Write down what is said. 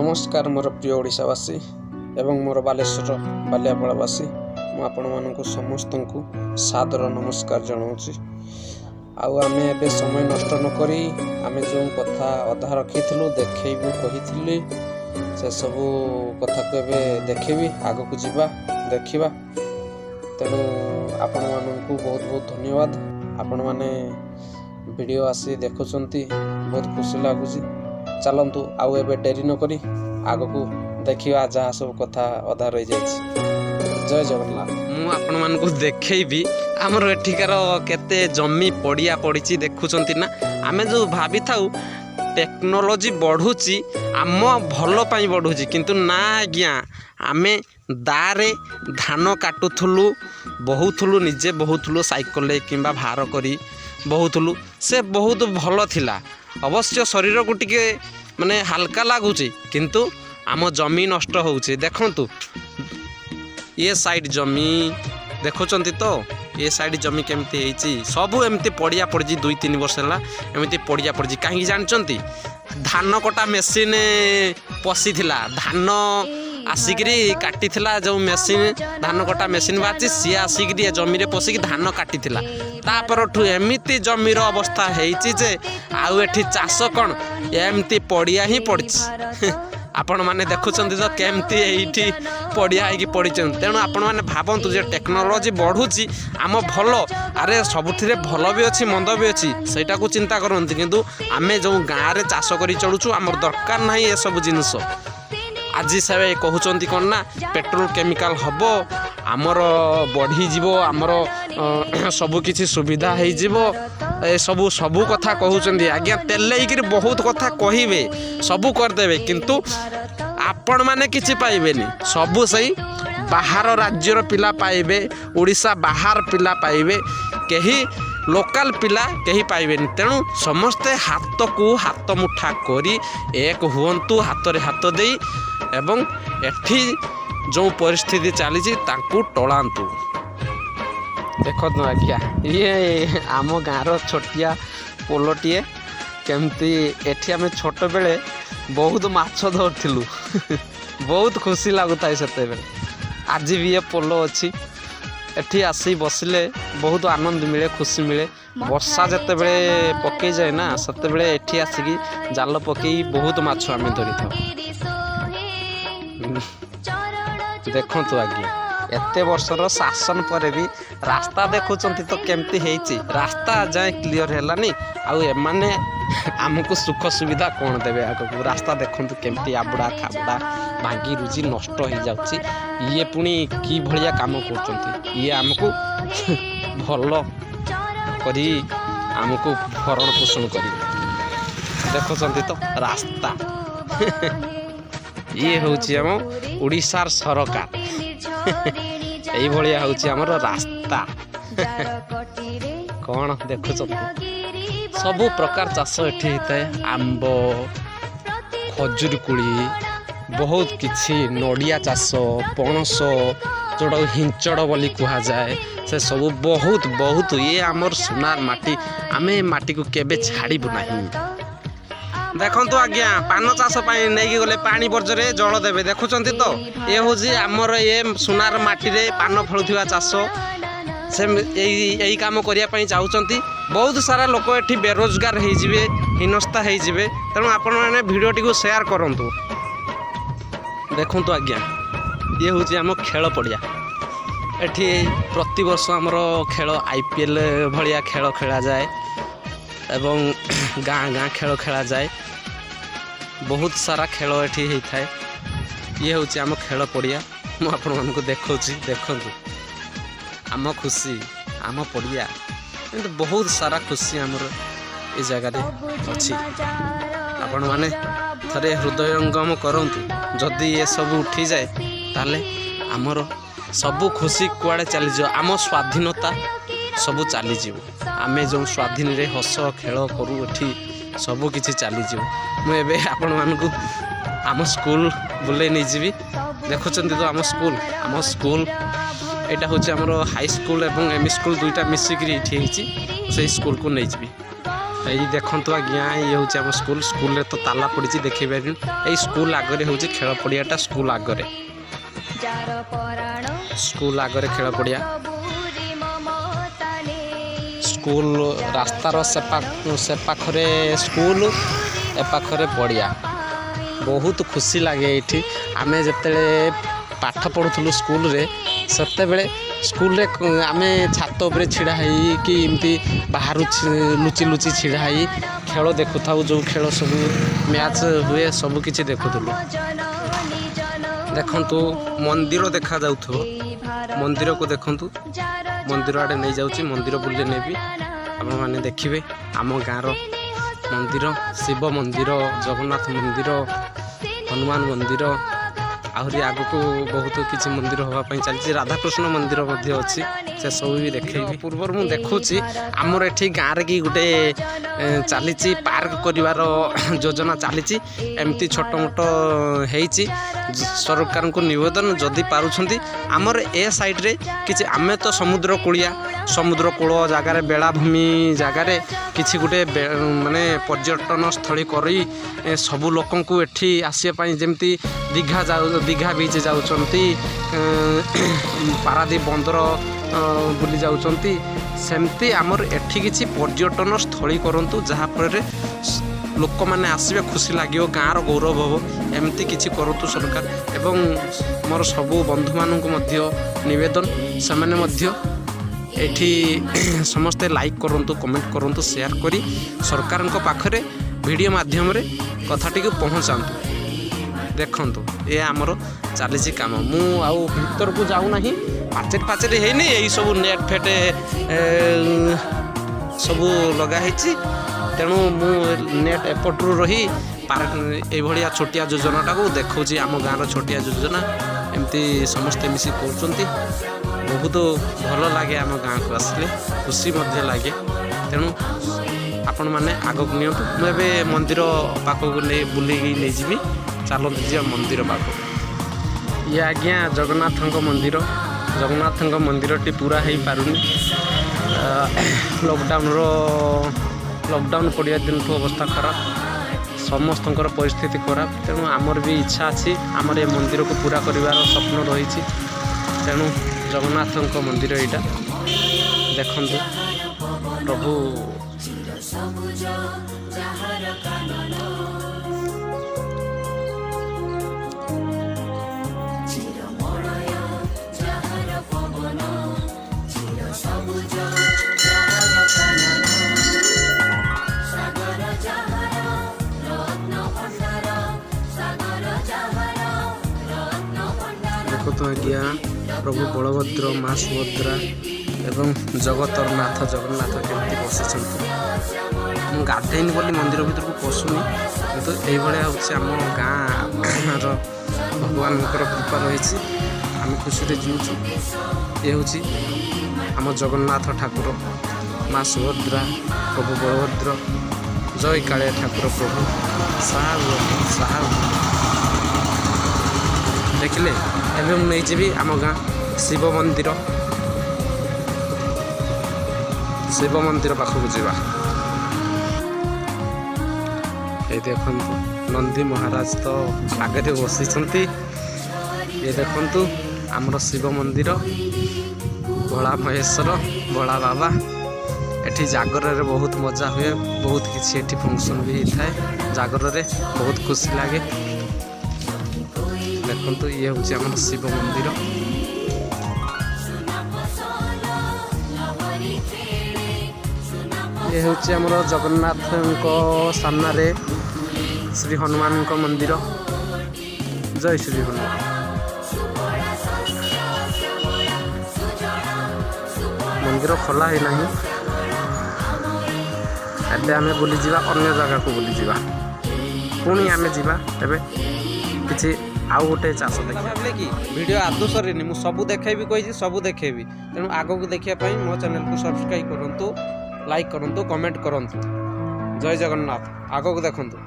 नमस्कार मोर प्रिय ओडिशावासी एवं मोर बालेश्वर बालियापाड़ावासी मुझे समस्त को सादर नमस्कार जनाऊँगी। आमे एबे समय नष्ट नक आमे जो कथा अधा रखी देखू कही से सबू कथा को एबे देखी आग को जीवा देखा तेणु आपण मानू बहुत बहुत धन्यवाद। आपण माने वीडियो आसी देखुंती बहुत खुशी लगुच। चलतु आउ एबे डेरी न करी आग को देखा जहाँ सब कथा अधा रही जाए। जय जगन्नाथ। मु आपण मानकु देखैबी हमर एठिकार केते जमी पड़िया पड़ी देखुंती ना। आमे जो भाभी थाउ टेक्नोलोजी बढ़ुची आम भल पाई बढ़ुची किंतु ना आज्ञा आमे दारे धान काटुथुलु बहुथुलु निजे बहुथुलु साइकल किंबा भार करी बहुथुलु से बहुत भल थिला। अवश्य शरीर को टिके माने हल्का लगुच किंतु आम जमी नष्ट होउची। देखंतु ये साइड जमी देखुचंती तो ये साइड जमी केमती हेची सबू एमती पड़िया पड़ी 2-3 वर्ष है एमती पड़िया पड़ी कहीं जानचंती धान कटा मेसीन पशी थिला धान आसिकी काटी जो मेसीन धान कटा मेसीन बाची सी आसिकी जमी पशिकी धान काटी तापरठू एमती जमीर अवस्था हेची जे आउ एठी चाष कौन एमती पड़िया ही पड़ी आपण माने देखुचंती तो केमती एठी पड़िया है पड़ी। तेणु आपण माने भावतु जे टेक्नोलोजी बढ़ुची आम भल अरे सबुथिरे भल भी अच्छी मंद भी अच्छी सेटा को चिंता करंती किंतु आमे जो गाँव में चाष कर चलुचु आमर दरकार ना ये सब जिनस। आज से कहते कौन ना पेट्रोल केमिकल हम आमर बढ़ी आमर सबकि सुविधा हो सबू सबू कथा कहते आज्ञा तेल बहुत कथा कहे सबू करदे किंतु आपण माने किछि पाइबेनी सबू सही बाहर राज्यर पिला पाइबे ओडिशा बाहर पिला पाइबे कहीं लोकल पिला कहीं पाइबेनी। तेणु समस्ते हाथ को हाथ मुठा करी एक हुंतु हाथ रे हाथ दे एवं एठी जो परिस्थिति चली टलांतु। देखो आज्ञा ये आम गाँव छोटिया पोलटीए केमती एठी आम छोट बेले बहुत माछ धरथिलु बहुत खुशी लगुता से आज भी ये पोल अच्छी एठी आसी बसिले बहुत आनंद मिले खुशी मिले। वर्षा जिते बड़े पकई जाए ना सते बड़े एठी आसिकी जाल पकई बहुत माछ आम धरी था। देखंतु आज्ञा एते वर्षर शासन पर भी रास्ता देखुंती तो केमती हेची रास्ता जाए क्लियर हैलानी आउ एमाने आमको सुख सुविधा कौन देवे आगको रास्ता देखंतु केमती आबुड़ा खाबुड़ा भांगी रुजी नष्ट हो जाउची। ये पुणी की भलिया काम करचंती ये आमको भल करी आमको भरण पोषण करी देखुंती तो रास्ता ये होची आम ओडिशार सरकार यही भलिया होची हमर रास्ता कौन देखुच सबु प्रकार चाष एठी होता है आंब खजूर कुड़ी बहुत किछि नड़िया चाष पणस जोड़ा हिंचड़ बोली कहा जाए से सब बहुत बहुत ये आमर सोनार माटी आमे माटी को केबे छाड़बू नहीं। देखंतु आज्ञा पान चाष नहीं गले पानी बर्जरे जल देवे देखुंत तो ये हूँ आमर ये सोनार माटी रे पान फलुवा चाष से यही कम करने चाहते बहुत सारा लोक एठी बेरोजगार होइजिबे हिनस्ता होइजिबे। तेणु आपण माने वीडियो टी को शेयर करंतु। देखंतु आज्ञा ये हूँ आम खेल पड़िया एठी प्रति वर्ष आमर खेल IPL भलिया खेल खेला जाए एवं गाँ गाँ खेल खेला जाए बहुत सारा खेल एठी होता है। ये हूँ आम खेल पड़िया मु आपण मानकु देखौछि देखंतु आम खुशी आम पड़िया किंतु बहुत सारा खुशी आमर ये जगह अच्छी। आपण माने थरे हृदयंगम करंतु जदि ये सब उठी जाए ताले आमर सबू खुशी कुआड़े चली जाओ आम स्वाधीनता सबू चली जीव आमे जो स्वाधीन रे हस खेल करू एठी सबू किछि चली जीव। मु एबे आपण मानकु आम स्कूल बुले नहीं जीवी देखुचंती तो आम स्कूल एटा होचे हमरो हाई स्कूल एवं एमई स्कूल दुईटा मिसिक से स्कूल को नहीं जीवी। এই দেখନ୍ତୁ ଆଜ୍ଞା ଇଏ ହେଉଛି ଆମ ସ୍କୁଲରେ ତ ତାଲା ପଡ଼ିଛି ଦେଖେଇ ପାରିବି। ଏଇ ସ୍କୁଲ ଆଗରେ ହେଉଛି ଖେଳ ପଡ଼ିଆଟା। ସ୍କୁଲ ଆଗରେ ଖେଳ ପଡ଼ିଆ। ସ୍କୁଲ ରାସ୍ତାର ସେ ପାଖରେ ସ୍କୁଲ, ଏ ପାଖରେ ପଡ଼ିଆ। ବହୁତ ଖୁସି ଲାଗେ ଏଇଠି। ଆମେ ଯେତେବେଳେ ପାଠ ପଢ଼ୁଥିଲୁ ସ୍କୁଲରେ, ସେତେବେଳେ ସ୍କୁଲରେ ଆମେ ଛାତ ଉପରେ ଛିଡ଼ା ହେଇକି ଏମିତି ବାହାରୁ ଲୁଚି ଛିଡ଼ା ହେଇ ଖେଳ ଦେଖୁଥାଉ। ଯେଉଁ ଖେଳ ସବୁ ମ୍ୟାଚ୍ ହୁଏ ସବୁ କିଛି ଦେଖୁଥିଲୁ। ଦେଖନ୍ତୁ ମନ୍ଦିର ଦେଖାଯାଉଥିବ, ମନ୍ଦିରକୁ ଦେଖନ୍ତୁ। ମନ୍ଦିର ଆଡ଼େ ନେଇଯାଉଛି, ମନ୍ଦିର ବୁଲି ନେବି, ଆପଣମାନେ ଦେଖିବେ ଆମ ଗାଁର ମନ୍ଦିର। ଶିବ ମନ୍ଦିର, ଜଗନ୍ନାଥ ମନ୍ଦିର, ହନୁମାନ ମନ୍ଦିର, ଆହୁରି ଆଗକୁ ବହୁତ କିଛି ମନ୍ଦିର ହେବା ପାଇଁ ଚାଲିଛି। ରାଧାକୃଷ୍ଣ ମନ୍ଦିର ମଧ୍ୟ ଅଛି, ସେସବୁ ବି ଦେଖେଇବି। ପୂର୍ବରୁ ମୁଁ ଦେଖୁଛି ଆମର ଏଠି ଗାଁରେ କି ଗୋଟେ ଚାଲିଛି ପାର୍କ କରିବାର ଯୋଜନା ଚାଲିଛି। ଏମିତି ଛୋଟ ମୋଟ ହେଇଛି। ସରକାରଙ୍କୁ ନିବେଦନ, ଯଦି ପାରୁଛନ୍ତି ଆମର ଏ ସାଇଡ଼ରେ କିଛି, ଆମେ ତ ସମୁଦ୍ର କୂଳ ଜାଗାରେ, ବେଳାଭୂମି ଜାଗାରେ କିଛି ଗୋଟେ ମାନେ ପର୍ଯ୍ୟଟନ ସ୍ଥଳୀ କରି ସବୁ ଲୋକଙ୍କୁ ଏଠି ଆସିବା ପାଇଁ, ଯେମିତି ଦୀଘା ବିଚ୍ ଯାଉଛନ୍ତି, ପାରାଦୀପ ବନ୍ଦର ବୁଲି ଯାଉଛନ୍ତି, ସେମିତି ଆମର ଏଠି କିଛି ପର୍ଯ୍ୟଟନ ସ୍ଥଳୀ କରନ୍ତୁ, ଯାହାଫଳରେ ଲୋକମାନେ ଆସିବେ, ଖୁସି ଲାଗିବ, ଗାଁର ଗୌରବ ହେବ। ଏମିତି କିଛି କରନ୍ତୁ ସରକାର। ଏବଂ ମୋର ସବୁ ବନ୍ଧୁମାନଙ୍କୁ ମଧ୍ୟ ନିବେଦନ, ସେମାନେ ମଧ୍ୟ ଏଠି ସମସ୍ତେ ଲାଇକ୍ କରନ୍ତୁ, କମେଣ୍ଟ କରନ୍ତୁ, ସେୟାର କରି ସରକାରଙ୍କ ପାଖରେ ଭିଡ଼ିଓ ମାଧ୍ୟମରେ କଥାଟିକୁ ପହଞ୍ଚାନ୍ତୁ। ଦେଖନ୍ତୁ ଏ ଆମର ଚାଲିଛି କାମ। ମୁଁ ଆଉ ଭିତରକୁ ଯାଉନାହିଁ, ପାଚେରୀ ହେଇନି, ଏଇସବୁ ନେଟ୍ ଫେଟ୍ ସବୁ ଲଗା ହେଇଛି। ତେଣୁ ମୁଁ ନେଟ୍ ଏପଟରୁ ରହି ଏଇଭଳିଆ ଛୋଟିଆ ଯୋଜନାଟାକୁ ଦେଖାଉଛି। ଆମ ଗାଁର ଛୋଟିଆ ଯୋଜନା ଏମିତି ସମସ୍ତେ ମିଶି କରୁଛନ୍ତି। ବହୁତ ଭଲ ଲାଗେ ଆମ ଗାଁକୁ ଆସିଲେ, ଖୁସି ମଧ୍ୟ ଲାଗେ। ତେଣୁ ଆପଣମାନେ ଆଗକୁ ନିଅନ୍ତୁ। ମୁଁ ଏବେ ମନ୍ଦିର ପାଖକୁ ବୁଲିକି ନେଇଯିବି। ଚାଲନ୍ତୁ ଯିବା ମନ୍ଦିର ପାଖକୁ। ଇଏ ଆଜ୍ଞା ଜଗନ୍ନାଥଙ୍କ ମନ୍ଦିର। ଜଗନ୍ନାଥଙ୍କ ମନ୍ଦିରଟି ପୁରା ହେଇପାରୁନି। ଲକଡାଉନ୍ ପଡ଼ିବା ଦିନଠୁ ଅବସ୍ଥା ଖରାପ, ସମସ୍ତଙ୍କର ପରିସ୍ଥିତି ଖରାପ। ତେଣୁ ଆମର ବି ଇଚ୍ଛା ଅଛି, ଆମର ଏ ମନ୍ଦିରକୁ ପୁରା କରିବାର ସ୍ୱପ୍ନ ରହିଛି। ତେଣୁ ଜଗନ୍ନାଥଙ୍କ ମନ୍ଦିର ଏଇଟା ଦେଖନ୍ତୁ। ପ୍ରଭୁ ଦେଖନ୍ତୁ ଆଜ୍ଞା, ପ୍ରଭୁ ବଳଭଦ୍ର, ମା ସୁଭଦ୍ରା ଏବଂ ଜଗତର ନାଥ ଜଗନ୍ନାଥ କେମିତି ବସିଛନ୍ତି। ମୁଁ ଗାଧେଇନି ବୋଲି ମନ୍ଦିର ଭିତରକୁ ପଶୁନି, କିନ୍ତୁ ଏଇଭଳିଆ ହେଉଛି ଆମ ଗାଁର ଭଗବାନଙ୍କର କୃପା ରହିଛି। ଆମେ ଖୁସିରେ ଯିଉଛୁ। ଏ ହେଉଛି ଆମ ଜଗନ୍ନାଥ ଠାକୁର, ମା ସୁଭଦ୍ରା, ପ୍ରଭୁ ବଳଭଦ୍ର, ଜୟ କାଳିଆ ଠାକୁର ପ୍ରଭୁ। ସାହା ଦେଖିଲେ। ଏବେ ମୁଁ ନେଇଯିବି ଆମ ଗାଁ ଶିବ ମନ୍ଦିର ପାଖକୁ ଯିବା। এই ଦେଖନ୍ତୁ ନନ୍ଦୀ ମହାରାଜ ତ ଆଗରେ ବସିଛନ୍ତି। ଏ ଦେଖନ୍ତୁ ଆମର ଶିବ ମନ୍ଦିର, ଭୋଳା ମହେଶ୍ୱର, ଭୋଳା ବାବା। ଏଠି ଜାଗରରେ ବହୁତ ମଜା ହୁଏ, ବହୁତ କିଛି ଏଠି ଫଙ୍କସନ୍ ବି ହେଇଥାଏ। ଜାଗରରେ ବହୁତ ଖୁସି ଲାଗେ। ଦେଖନ୍ତୁ ଇଏ ହେଉଛି ଆମର ଶିବ ମନ୍ଦିର। ଇଏ ହେଉଛି ଆମର ଜଗନ୍ନାଥଙ୍କ ସାମ୍ନାରେ ଶ୍ରୀ ହନୁମାନଙ୍କ ମନ୍ଦିର। ଜୟ ଶ୍ରୀ ହନୁମାନ। ମନ୍ଦିର ଖୋଲା ହେଇନାହିଁ। ଏବେ ଆମେ ବୁଲିଯିବା, ଅନ୍ୟ ଜାଗାକୁ ବୁଲିଯିବା। ପୁଣି ଆମେ ଯିବା ଏବେ କିଛି ଆଉ ଗୋଟେ ଚାଷ ଦେଖିବା। ଭାବିଲେ କି ଭିଡ଼ିଓ ଆଦୌ ସରିନି, ମୁଁ ସବୁ ଦେଖେଇବି କହିଛି, ସବୁ ଦେଖେଇବି। ତେଣୁ ଆଗକୁ ଦେଖିବା ପାଇଁ ମୋ ଚ୍ୟାନେଲକୁ ସବସ୍କ୍ରାଇବ୍ କରନ୍ତୁ, ଲାଇକ୍ କରନ୍ତୁ, କମେଣ୍ଟ କରନ୍ତୁ। ଜୟ ଜଗନ୍ନାଥ। ଆଗକୁ ଦେଖନ୍ତୁ।